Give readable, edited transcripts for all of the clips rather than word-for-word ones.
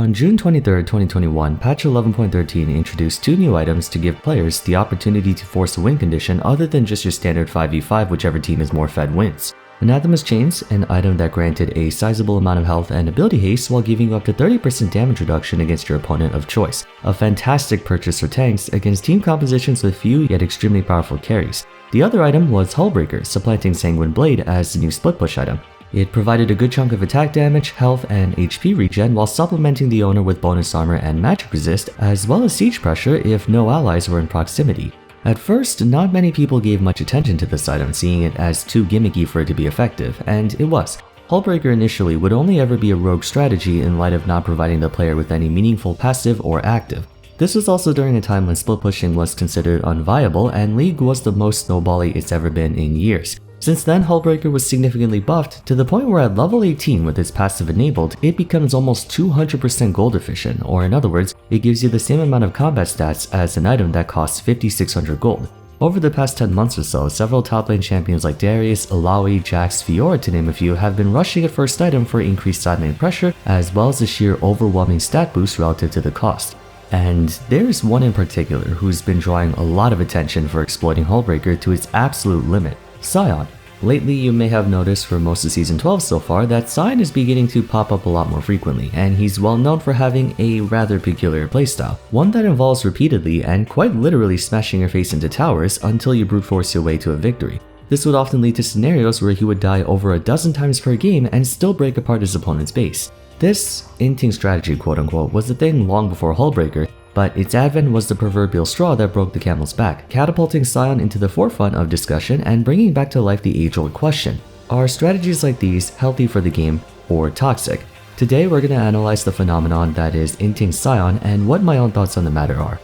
On June 23, 2021, patch 11.13 introduced 2 new items to give players the opportunity to force a win condition other than just your standard 5v5 whichever team is more fed wins. Anathema's Chains, an item that granted a sizable amount of health and ability haste while giving you up to 30% damage reduction against your opponent of choice. A fantastic purchase for tanks against team compositions with few yet extremely powerful carries. The other item was Hullbreaker, supplanting Sanguine Blade as the new split push item. It provided a good chunk of attack damage, health, and HP regen while supplementing the owner with bonus armor and magic resist, as well as siege pressure if no allies were in proximity. At first, not many people gave much attention to this item, seeing it as too gimmicky for it to be effective, and it was. Hullbreaker initially would only ever be a rogue strategy in light of not providing the player with any meaningful passive or active. This was also during a time when split pushing was considered unviable and League was the most snowbally it's ever been in years. Since then, Hullbreaker was significantly buffed to the point where at level 18 with its passive enabled, it becomes almost 200% gold efficient, or in other words, it gives you the same amount of combat stats as an item that costs 5600 gold. Over the past 10 months or so, several top lane champions like Darius, Alawi, Jax, Fiora to name a few have been rushing at first item for increased side lane pressure as well as the sheer overwhelming stat boost relative to the cost. And there's one in particular who's been drawing a lot of attention for exploiting Hullbreaker to its absolute limit. Sion. Lately, you may have noticed for most of Season 12 so far that Sion is beginning to pop up a lot more frequently, and he's well known for having a rather peculiar playstyle, one that involves repeatedly and quite literally smashing your face into towers until you brute force your way to a victory. This would often lead to scenarios where he would die over a dozen times per game and still break apart his opponent's base. This Inting strategy quote-unquote was a thing long before Hullbreaker, but its advent was the proverbial straw that broke the camel's back, catapulting Sion into the forefront of discussion and bringing back to life the age-old question: are strategies like these healthy for the game or toxic? Today we're going to analyze the phenomenon that is Inting Sion and what my own thoughts on the matter are.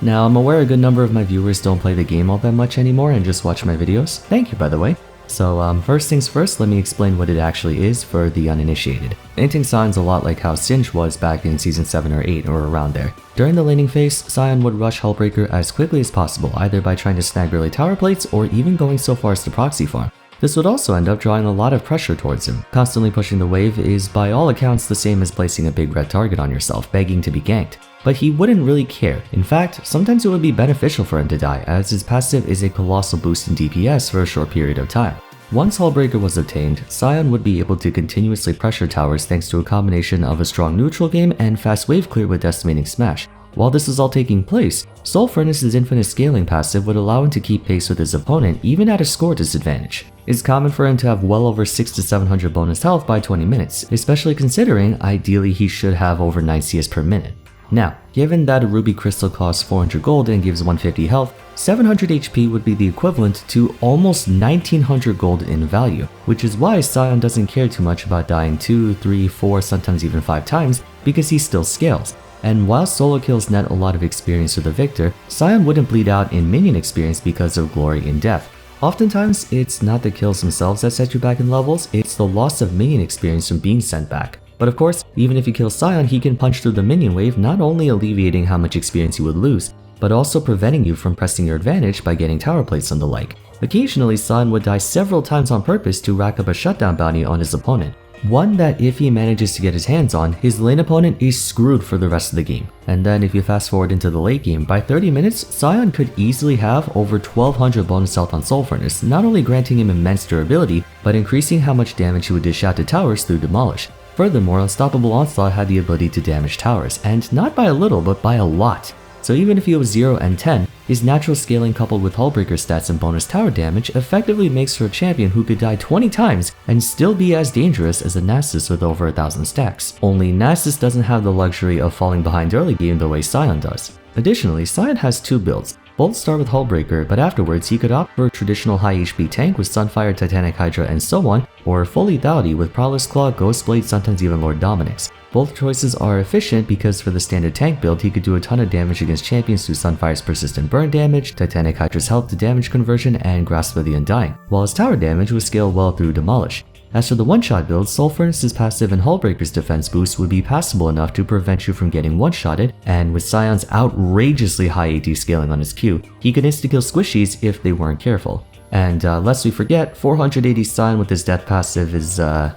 Now, I'm aware a good number of my viewers don't play the game all that much anymore and just watch my videos. Thank you, by the way. So first things first, let me explain what it actually is for the uninitiated. Inting Sion's a lot like how Singe was back in Season 7 or 8 or around there. During the laning phase, Sion would rush Hullbreaker as quickly as possible, either by trying to snag early tower plates or even going so far as to proxy farm. This would also end up drawing a lot of pressure towards him. Constantly pushing the wave is by all accounts the same as placing a big red target on yourself, begging to be ganked. But he wouldn't really care. In fact, sometimes it would be beneficial for him to die, as his passive is a colossal boost in DPS for a short period of time. Once Hullbreaker was obtained, Sion would be able to continuously pressure towers thanks to a combination of a strong neutral game and fast wave clear with Decimating Smash. While this is all taking place, Soul Furnace's infinite scaling passive would allow him to keep pace with his opponent even at a score disadvantage. It's common for him to have well over 600 to 700 bonus health by 20 minutes, especially considering ideally he should have over 9 CS per minute. Now, given that a ruby crystal costs 400 gold and gives 150 health, 700 HP would be the equivalent to almost 1900 gold in value, which is why Sion doesn't care too much about dying 2, 3, 4, sometimes even 5 times, because he still scales. And while solo kills net a lot of experience for the victor, Sion wouldn't bleed out in minion experience because of glory in death. Oftentimes, it's not the kills themselves that set you back in levels, it's the loss of minion experience from being sent back. But of course, even if you kill Sion, he can punch through the minion wave, not only alleviating how much experience you would lose, but also preventing you from pressing your advantage by getting tower plates and the like. Occasionally, Sion would die several times on purpose to rack up a shutdown bounty on his opponent. One that if he manages to get his hands on, his lane opponent is screwed for the rest of the game. And then if you fast forward into the late game, by 30 minutes, Sion could easily have over 1200 bonus health on Soul Furnace, not only granting him immense durability, but increasing how much damage he would dish out to towers through Demolish. Furthermore, Unstoppable Onslaught had the ability to damage towers, and not by a little, but by a lot. So even if he was 0 and 10, his natural scaling coupled with Hullbreaker stats and bonus tower damage effectively makes for a champion who could die 20 times and still be as dangerous as a Nasus with over 1000 stacks. Only Nasus doesn't have the luxury of falling behind early game the way Sion does. Additionally, Sion has 2 builds. Both start with Hullbreaker, but afterwards he could opt for a traditional high HP tank with Sunfire, Titanic Hydra, and so on, or full lethality with Prowler's Claw, Ghostblade, sometimes even Lord Dominic's. Both choices are efficient because for the standard tank build, he could do a ton of damage against champions through Sunfire's persistent burn damage, Titanic Hydra's health to damage conversion, and Grasp of the Undying, while his tower damage would scale well through Demolish. As for the one-shot build, Soul Furnace's passive and Hullbreaker's defense boost would be passable enough to prevent you from getting one-shotted, and with Sion's outrageously high AD scaling on his Q, he could insta-kill squishies if they weren't careful. And lest we forget, 480 Sion with his death passive is, yeah,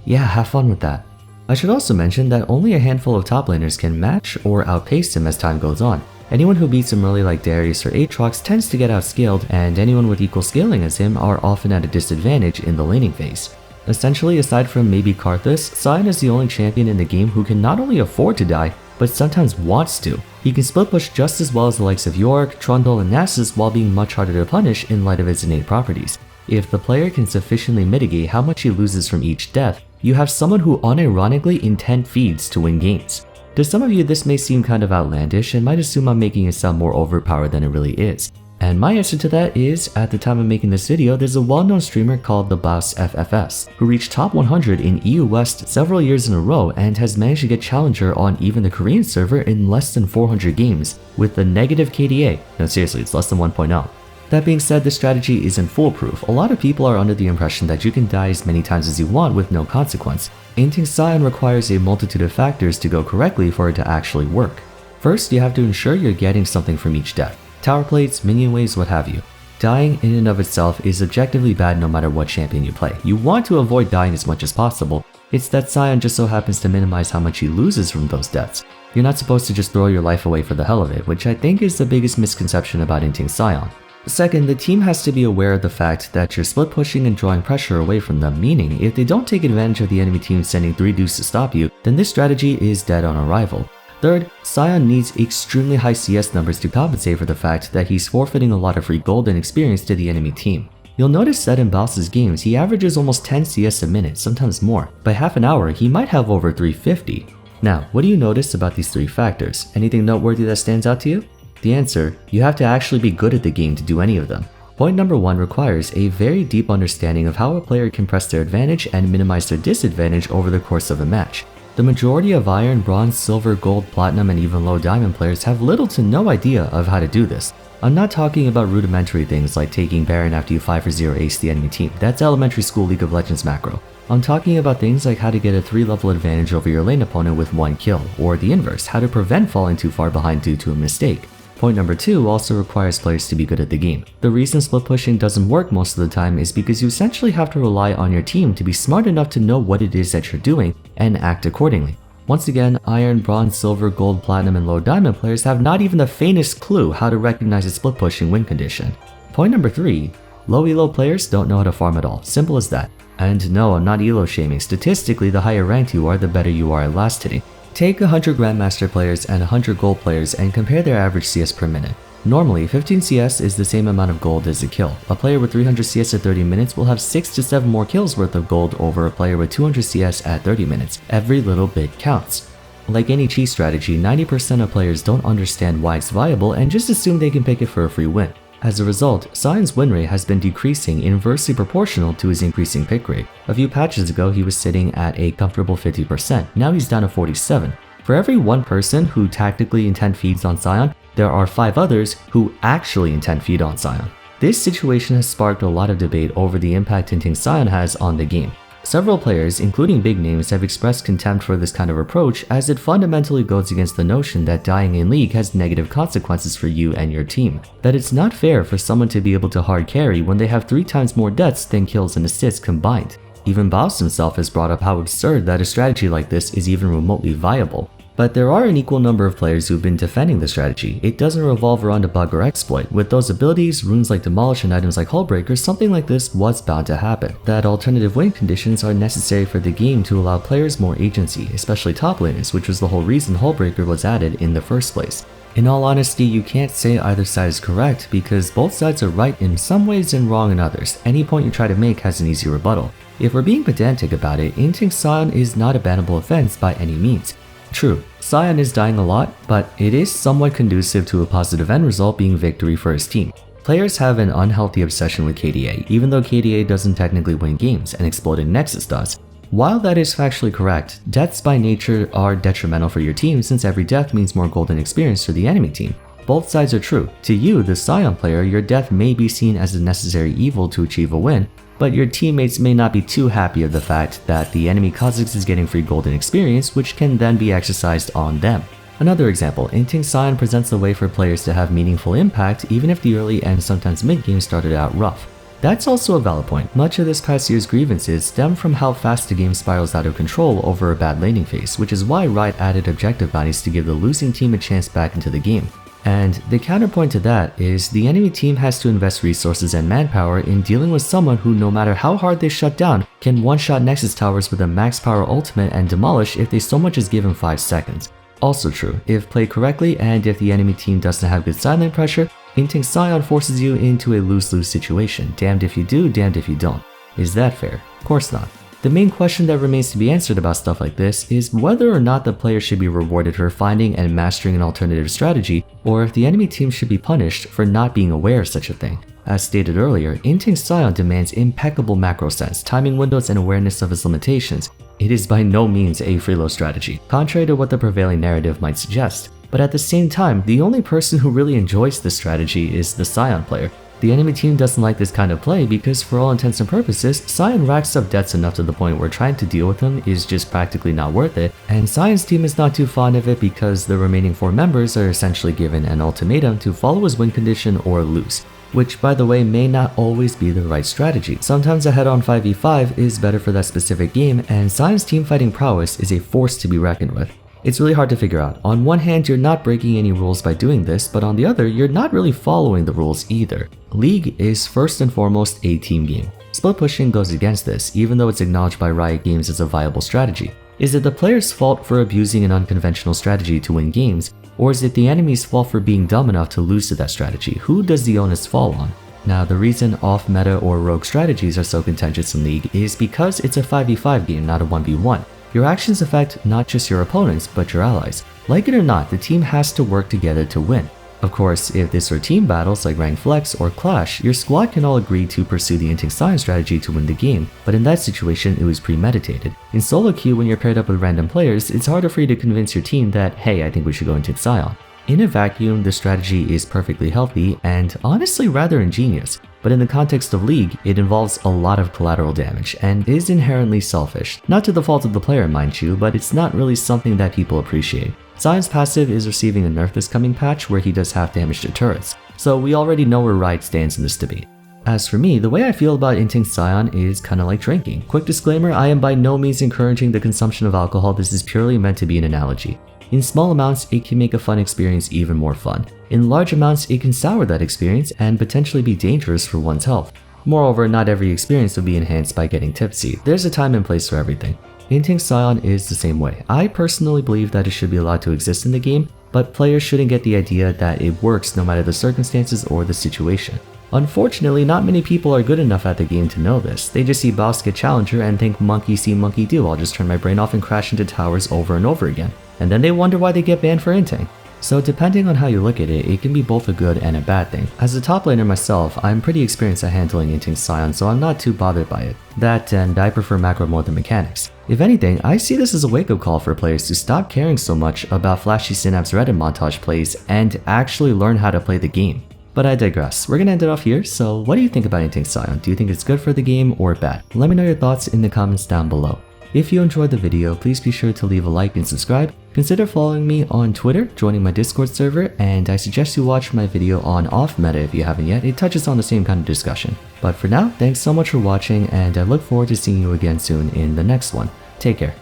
have fun with that. I should also mention that only a handful of top laners can match or outpace him as time goes on. Anyone who beats him early like Darius or Aatrox tends to get outscaled, and anyone with equal scaling as him are often at a disadvantage in the laning phase. Essentially, aside from maybe Karthus, Sion is the only champion in the game who can not only afford to die, but sometimes wants to. He can split push just as well as the likes of Yorick, Trundle, and Nasus while being much harder to punish in light of its innate properties. If the player can sufficiently mitigate how much he loses from each death, you have someone who unironically intent feeds to win games. To some of you, this may seem kind of outlandish and might assume I'm making it sound more overpowered than it really is. And my answer to that is, at the time of making this video, there's a well-known streamer called the bel'veth FFS, who reached top 100 in EU West several years in a row and has managed to get challenger on even the Korean server in less than 400 games, with a negative KDA. No, seriously, it's less than 1.0. That being said, this strategy isn't foolproof. A lot of people are under the impression that you can die as many times as you want with no consequence. Inting Sion requires a multitude of factors to go correctly for it to actually work. First, you have to ensure you're getting something from each death. Tower plates, minion waves, what have you. Dying in and of itself is objectively bad no matter what champion you play. You want to avoid dying as much as possible. It's that Sion just so happens to minimize how much he loses from those deaths. You're not supposed to just throw your life away for the hell of it, which I think is the biggest misconception about Inting Sion. Second, the team has to be aware of the fact that you're split pushing and drawing pressure away from them, meaning if they don't take advantage of the enemy team sending 3 dudes to stop you, then this strategy is dead on arrival. Third, Sion needs extremely high CS numbers to compensate for the fact that he's forfeiting a lot of free gold and experience to the enemy team. You'll notice that in Vars' games, he averages almost 10 CS a minute, sometimes more. By half an hour, he might have over 350. Now, what do you notice about these 3 factors? Anything noteworthy that stands out to you? The answer, you have to actually be good at the game to do any of them. Point number 1 requires a very deep understanding of how a player can press their advantage and minimize their disadvantage over the course of a match. The majority of iron, bronze, silver, gold, platinum, and even low diamond players have little to no idea of how to do this. I'm not talking about rudimentary things like taking Baron after you 5-0 ace the enemy team. That's elementary school League of Legends macro. I'm talking about things like how to get a 3-level advantage over your lane opponent with 1 kill, or the inverse, how to prevent falling too far behind due to a mistake. Point number 2 also requires players to be good at the game. The reason split pushing doesn't work most of the time is because you essentially have to rely on your team to be smart enough to know what it is that you're doing and act accordingly. Once again, iron, bronze, silver, gold, platinum, and low diamond players have not even the faintest clue how to recognize a split pushing win condition. Point number 3, low elo players don't know how to farm at all. Simple as that. And no, I'm not elo shaming. Statistically, the higher ranked you are, the better you are at last hitting. Take 100 Grandmaster players and 100 gold players and compare their average CS per minute. Normally, 15 CS is the same amount of gold as a kill. A player with 300 CS at 30 minutes will have 6 to 7 more kills worth of gold over a player with 200 CS at 30 minutes. Every little bit counts. Like any cheat strategy, 90% of players don't understand why it's viable and just assume they can pick it for a free win. As a result, Sion's win rate has been decreasing inversely proportional to his increasing pick rate. A few patches ago, he was sitting at a comfortable 50%, now he's down to 47. For every 1 person who tactically intent feeds on Sion, there are 5 others who actually intent feed on Sion. This situation has sparked a lot of debate over the impact Inting Sion has on the game. Several players, including big names, have expressed contempt for this kind of approach as it fundamentally goes against the notion that dying in League has negative consequences for you and your team. That it's not fair for someone to be able to hard carry when they have 3 times more deaths than kills and assists combined. Even bel'veth himself has brought up how absurd that a strategy like this is even remotely viable. But there are an equal number of players who've been defending the strategy. It doesn't revolve around a bug or exploit. With those abilities, runes like Demolish and items like Hullbreaker, something like this was bound to happen. That alternative win conditions are necessary for the game to allow players more agency, especially top laners, which was the whole reason Hullbreaker was added in the first place. In all honesty, you can't say either side is correct because both sides are right in some ways and wrong in others. Any point you try to make has an easy rebuttal. If we're being pedantic about it, Inting Sion is not a bannable offense by any means. True, Sion is dying a lot, but it is somewhat conducive to a positive end result being victory for his team. Players have an unhealthy obsession with KDA, even though KDA doesn't technically win games and Exploded Nexus does. While that is factually correct, deaths by nature are detrimental for your team since every death means more golden experience for the enemy team. Both sides are true. To you, the Sion player, your death may be seen as a necessary evil to achieve a win, but your teammates may not be too happy of the fact that the enemy Kha'Zix is getting free golden experience, which can then be exercised on them. Another example, Inting Sion presents a way for players to have meaningful impact even if the early and sometimes mid game started out rough. That's also a valid point. Much of this past year's grievances stem from how fast the game spirals out of control over a bad laning phase, which is why Riot added objective bounties to give the losing team a chance back into the game. And the counterpoint to that is the enemy team has to invest resources and manpower in dealing with someone who, no matter how hard they shut down, can one-shot Nexus towers with a max power ultimate and demolish if they so much as give him 5 seconds. Also true, if played correctly and if the enemy team doesn't have good sideline pressure, Inting Sion forces you into a lose-lose situation. Damned if you do, damned if you don't. Is that fair? Of course not. The main question that remains to be answered about stuff like this is whether or not the player should be rewarded for finding and mastering an alternative strategy, or if the enemy team should be punished for not being aware of such a thing. As stated earlier, Inting Sion demands impeccable macro sense, timing windows, and awareness of its limitations. It is by no means a freeload strategy, contrary to what the prevailing narrative might suggest. But at the same time, the only person who really enjoys this strategy is the Sion player. The enemy team doesn't like this kind of play because for all intents and purposes, Sion racks up deaths enough to the point where trying to deal with him is just practically not worth it, and Sion's team is not too fond of it because the remaining 4 members are essentially given an ultimatum to follow his win condition or lose. Which, by the way, may not always be the right strategy. Sometimes a head-on 5v5 is better for that specific game, and Sion's team-fighting prowess is a force to be reckoned with. It's really hard to figure out. On one hand, you're not breaking any rules by doing this, but on the other, you're not really following the rules either. League is first and foremost a team game. Split pushing goes against this, even though it's acknowledged by Riot Games as a viable strategy. Is it the player's fault for abusing an unconventional strategy to win games, or is it the enemy's fault for being dumb enough to lose to that strategy? Who does the onus fall on? Now, the reason off-meta or rogue strategies are so contentious in League is because it's a 5v5 game, not a 1v1. Your actions affect not just your opponents, but your allies. Like it or not, the team has to work together to win. Of course, if this are team battles like Rank Flex or Clash, your squad can all agree to pursue the Inting Sion strategy to win the game, but in that situation, it was premeditated. In solo queue, when you're paired up with random players, it's harder for you to convince your team that, hey, I think we should go Inting Sion. In a vacuum, the strategy is perfectly healthy and honestly rather ingenious, but in the context of League, it involves a lot of collateral damage and is inherently selfish. Not to the fault of the player, mind you, but it's not really something that people appreciate. Sion's passive is receiving a nerf this coming patch where he does half damage to turrets, so we already know where Riot stands in this debate. As for me, the way I feel about Inting Sion is kinda like drinking. Quick disclaimer, I am by no means encouraging the consumption of alcohol, this is purely meant to be an analogy. In small amounts, it can make a fun experience even more fun. In large amounts, it can sour that experience and potentially be dangerous for one's health. Moreover, not every experience will be enhanced by getting tipsy. There's a time and place for everything. Inting Sion is the same way. I personally believe that it should be allowed to exist in the game, but players shouldn't get the idea that it works no matter the circumstances or the situation. Unfortunately, not many people are good enough at the game to know this. They just see boss get challenger and think monkey see monkey do, I'll just turn my brain off and crash into towers over and over again. And then they wonder why they get banned for Inting. So depending on how you look at it, it can be both a good and a bad thing. As a top laner myself, I'm pretty experienced at handling Inting Sion, so I'm not too bothered by it. That and I prefer macro more than mechanics. If anything, I see this as a wake-up call for players to stop caring so much about flashy Synapse Reddit montage plays and actually learn how to play the game. But I digress. We're gonna end it off here, so what do you think about Inting Sion? Do you think it's good for the game or bad? Let me know your thoughts in the comments down below. If you enjoyed the video, please be sure to leave a like and subscribe. Consider following me on Twitter, joining my Discord server, and I suggest you watch my video on off meta if you haven't yet. It touches on the same kind of discussion. But for now, thanks so much for watching, and I look forward to seeing you again soon in the next one. Take care.